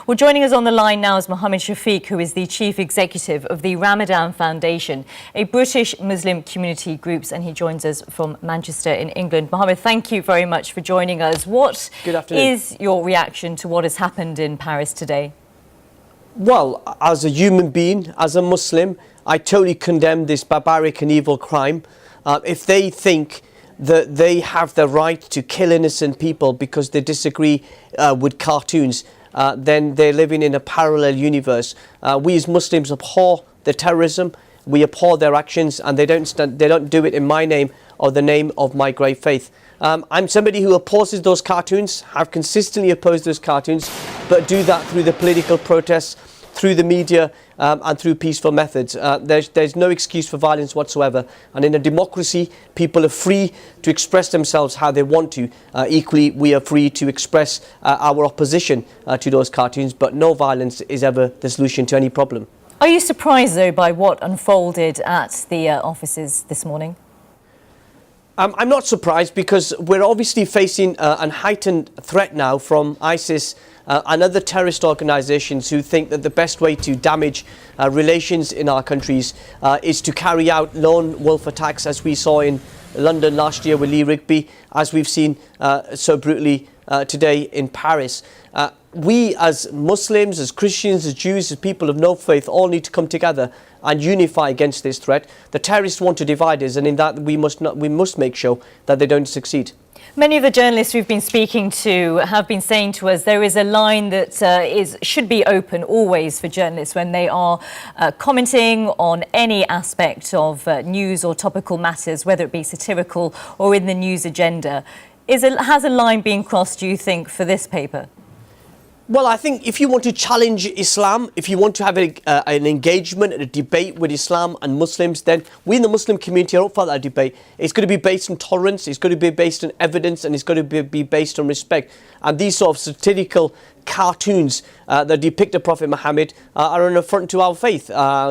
Well, joining us on the line now is Mohammed Shafiq, who is the Chief Executive of the Ramadan Foundation, a British Muslim community group, and he joins us from Manchester in England. Mohammed, thank you very much for joining us. What is your reaction to what has happened in Paris today? Well, as a human being, as a Muslim, I totally condemn this barbaric and evil crime. If they think that they have the right to kill innocent people because they disagree with cartoons, then they're living in a parallel universe. We as Muslims abhor the terrorism, we abhor their actions, and they don't do it in my name or the name of my great faith. I'm somebody who opposes those cartoons, have consistently opposed those cartoons, but do that through the political protests, through the media, and through peaceful methods. There's no excuse for violence whatsoever. And in a democracy, people are free to express themselves how they want to. Equally, we are free to express our opposition to those cartoons, but no violence is ever the solution to any problem. Are you surprised, though, by what unfolded at the offices this morning? I'm not surprised, because we're obviously facing a heightened threat now from ISIS and other terrorist organisations who think that the best way to damage relations in our countries is to carry out lone wolf attacks, as we saw in London last year with Lee Rigby, as we've seen so brutally today in Paris. We as Muslims, as Christians, as Jews, as people of no faith, all need to come together and unify against this threat. The terrorists want to divide us, and in that we must make sure that they don't succeed. Many of the journalists we've been speaking to have been saying to us there is a line that should be open always for journalists when they are commenting on any aspect of news or topical matters, whether it be satirical or in the news agenda. Has a line been crossed, do you think, for this paper? Well, I think if you want to challenge Islam, if you want to have an engagement and a debate with Islam and Muslims, then we in the Muslim community are up for that debate. It's going to be based on tolerance, it's going to be based on evidence, and it's going to be based on respect. And these sort of satirical cartoons that depict the Prophet Muhammad are an affront to our faith,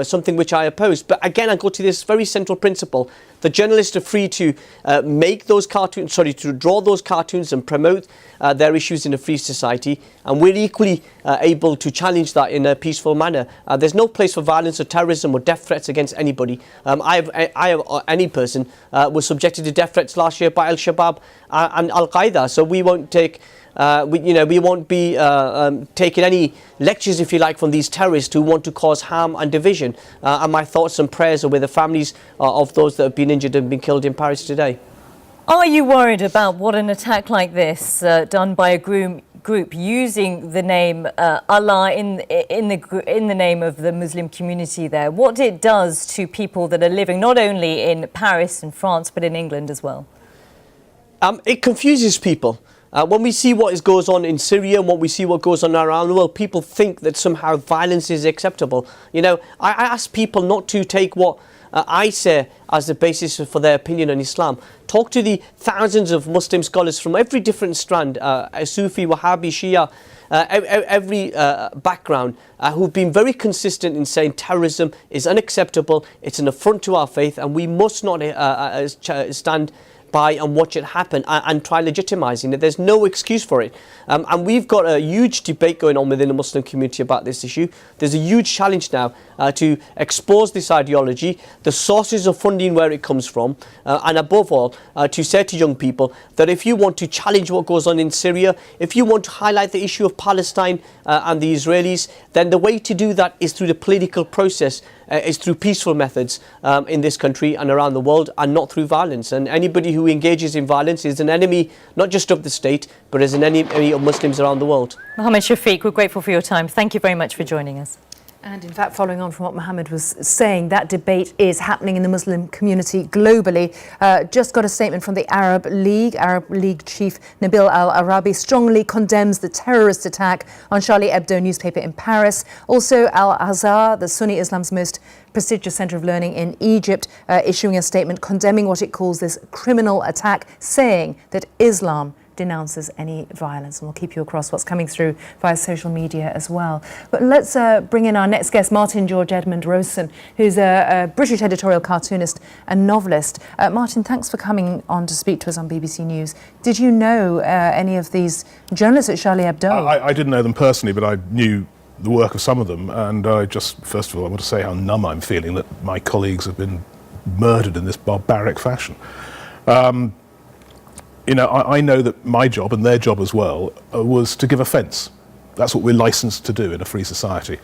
something which I oppose. But again, I go to this very central principle. The journalists are free to make those cartoons, to draw those cartoons and promote their issues in a free society, and we're equally able to challenge that in a peaceful manner. There's no place for violence or terrorism or death threats against anybody. Any person was subjected to death threats last year by Al-Shabaab and Al-Qaeda, so we won't take we won't be taking any lectures, if you like, from these terrorists who want to cause harm and division. And my thoughts and prayers are with the families of those that have been injured and been killed in Paris today. Are you worried about what an attack like this, done by a group using the name Allah in the name of the Muslim community there, what it does to people that are living not only in Paris and France but in England as well? It confuses people. When we see what goes on in Syria and when we see what goes on around the world, people think that somehow violence is acceptable. You know, I ask people not to take what I say as the basis for their opinion on Islam. Talk to the thousands of Muslim scholars from every different strand, Sufi, Wahhabi, Shia, every background, who've been very consistent in saying terrorism is unacceptable, it's an affront to our faith, and we must not stand by and watch it happen and try legitimising it. There's no excuse for it. And we've got a huge debate going on within the Muslim community about this issue. There's a huge challenge now to expose this ideology, the sources of funding, where it comes from, and above all, to say to young people that if you want to challenge what goes on in Syria, if you want to highlight the issue of Palestine and the Israelis, then the way to do that is through the political process, is through peaceful methods in this country and around the world, and not through violence. And anybody who engages in violence is an enemy, not just of the state, but as an enemy of Muslims around the world. Mohammed Shafiq, we're grateful for your time. Thank you very much for joining us. And in fact, following on from what Mohammed was saying, that debate is happening in the Muslim community globally. Just got a statement from the Arab League. Arab League chief Nabil Al-Arabi strongly condemns the terrorist attack on Charlie Hebdo newspaper in Paris. Also, Al-Azhar, the Sunni Islam's most prestigious centre of learning in Egypt, issuing a statement condemning what it calls this criminal attack, saying that Islam denounces any violence. And we'll keep you across what's coming through via social media as well. But let's bring in our next guest, Martin George Edmund Rosen, who's a British editorial cartoonist and novelist. Martin, thanks for coming on to speak to us on BBC News. Did you know any of these journalists at Charlie Hebdo? I didn't know them personally, but I knew the work of some of them, and I just, first of all, I want to say how numb I'm feeling that my colleagues have been murdered in this barbaric fashion. You know, I know that my job, and their job as well, was to give offence. That's what we're licensed to do in a free society.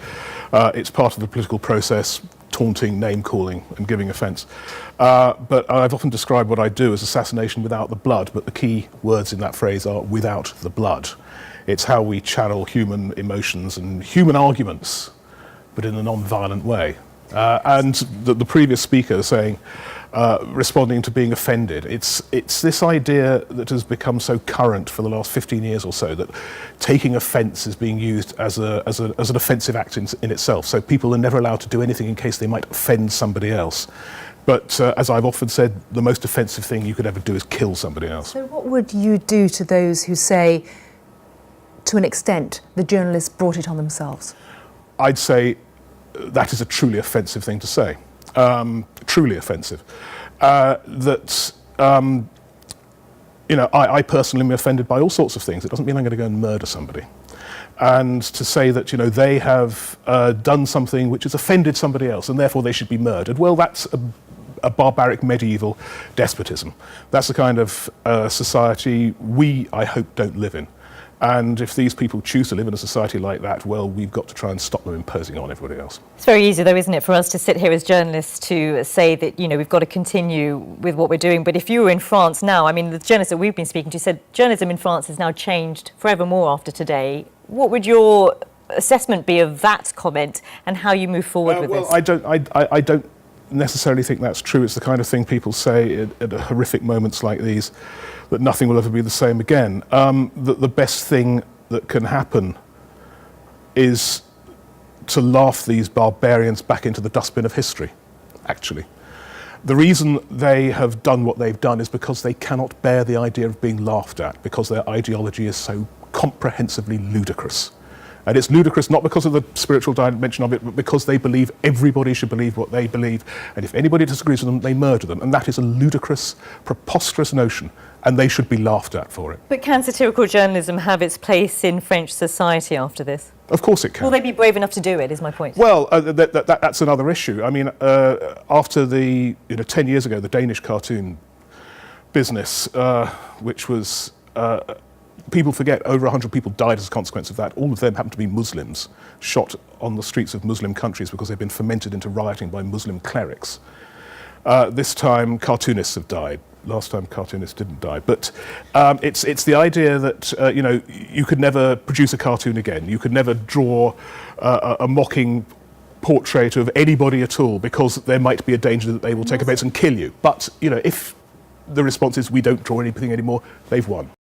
It's part of the political process, taunting, name-calling and giving offence. But I've often described what I do as assassination without the blood, but the key words in that phrase are without the blood. It's how we channel human emotions and human arguments, but in a non-violent way. And the previous speaker saying, responding to being offended, it's this idea that has become so current for the last 15 years or so, that taking offence is being used as an offensive act in itself. So people are never allowed to do anything in case they might offend somebody else. But as I've often said, the most offensive thing you could ever do is kill somebody else. So what would you do to those who say, to an extent, the journalists brought it on themselves? I'd say that is a truly offensive thing to say. Truly offensive. You know, I personally am offended by all sorts of things. It doesn't mean I'm going to go and murder somebody. And to say that, you know, they have done something which has offended somebody else and therefore they should be murdered, well, that's a barbaric medieval despotism. That's the kind of society we, I hope, don't live in. And if these people choose to live in a society like that, well, we've got to try and stop them imposing on everybody else. It's very easy, though, isn't it, for us to sit here as journalists to say that, you know, we've got to continue with what we're doing. But if you were in France now, I mean, the journalists that we've been speaking to said journalism in France has now changed forevermore after today. What would your assessment be of that comment and how you move forward with this? I don't necessarily think that's true. It's the kind of thing people say at horrific moments like these, that nothing will ever be the same again. The best thing that can happen is to laugh these barbarians back into the dustbin of history, actually. The reason they have done what they've done is because they cannot bear the idea of being laughed at, because their ideology is so comprehensively ludicrous. And it's ludicrous not because of the spiritual dimension of it, but because they believe everybody should believe what they believe. And if anybody disagrees with them, they murder them. And that is a ludicrous, preposterous notion, and they should be laughed at for it. But can satirical journalism have its place in French society after this? Of course it can. Will they be brave enough to do it, is my point. Well, that's another issue. I mean, after 10 years ago, the Danish cartoon business, which was... people forget over 100 people died as a consequence of that. All of them happened to be Muslims, shot on the streets of Muslim countries because they've been fermented into rioting by Muslim clerics. This time, cartoonists have died. Last time, cartoonists didn't die. But it's the idea that you could never produce a cartoon again. You could never draw a mocking portrait of anybody at all because there might be a danger that they will take offence and kill you. But if the response is we don't draw anything anymore, they've won.